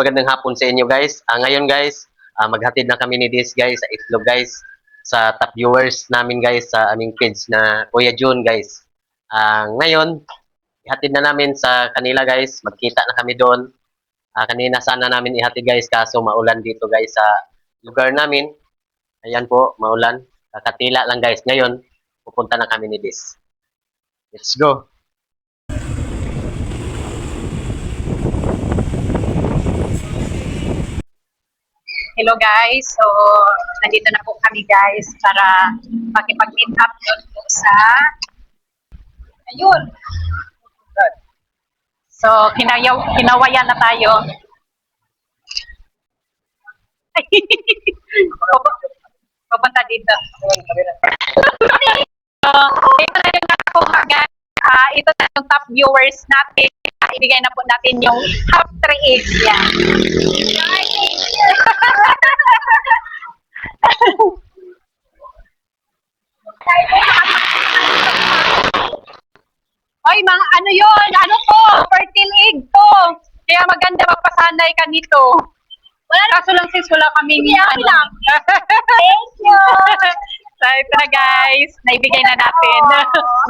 Magandang hapon sa inyo guys. Ngayon guys, maghatid na kami ni Dis guys sa itlog guys sa top viewers namin guys sa aming page na Kuya June guys. Ngayon, ihatid na namin sa kanila guys. Magkita na kami doon. Kanina sana namin ihatid guys kaso maulan dito guys sa lugar namin. Ayan po, maulan. Kakatila lang guys. Ngayon, pupunta na kami ni Dis. Let's go. Hello guys, so nandito na po kami guys para makipag-meet up doon po sa ayun. So kinawayan na tayo. Pupunta dito. So, ito na yung po agad. Ito na yung top viewers natin. Ibigay na po natin yung half 3 eggs yan. Oy, mga ano yun? Ano to? Fertile egg to. Kaya maganda magpasanay ka nito. Kaso lang sis, wala kaming ano lang. Thank you. So, ito na guys. Naibigay na natin.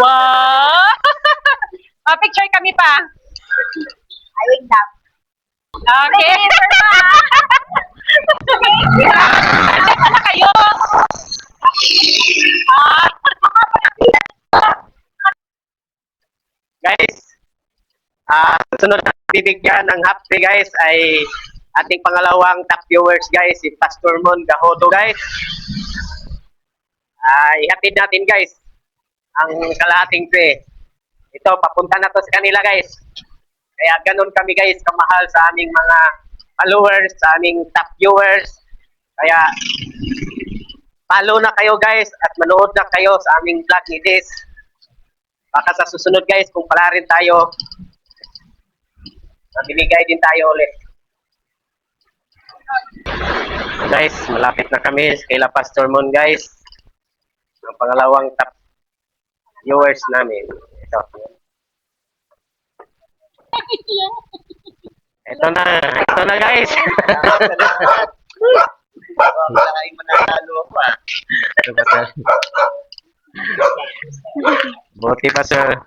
Wow! Picture kami pa. I wait lang. Okay. Nandito na kayo. Guys, susunod na bibigyan ng happy guys ay ating pangalawang top viewers guys, si Pastor Mon Gahodo guys. Ihatid natin guys ang kalahating tray. Ito, papunta na to sa kanila guys. Kaya ganun kami guys, kamahal sa aming mga followers, sa aming top viewers. Kaya follow na kayo guys at manood na kayo sa aming vlog ni Dis. Baka sa susunod guys, kung pala rin tayo, mabibigay din tayo ulit. Guys, malapit na kami kay Pastor Mon guys. Ang pangalawang top viewers namin. Ito na guys. Buti pa sir.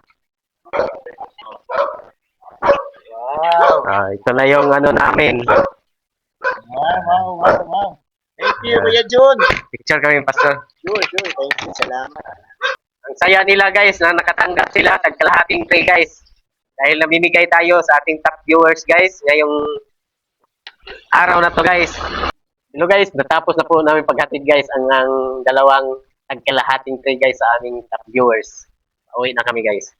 Wow. Ito na yung ano namin. Wow. Thank you, Kuya June. Picture kami, Pastor. Sure. Thank you. Salamat. Ang saya nila guys na nakatanggap sila tag kalahating tray guys. Dahil namimigay tayo sa ating top viewers guys ngayong araw na to guys. Hello guys, natapos na po namin paghatid guys ang dalawang tag kalahating tray guys sa aming top viewers. Uwi na kami guys.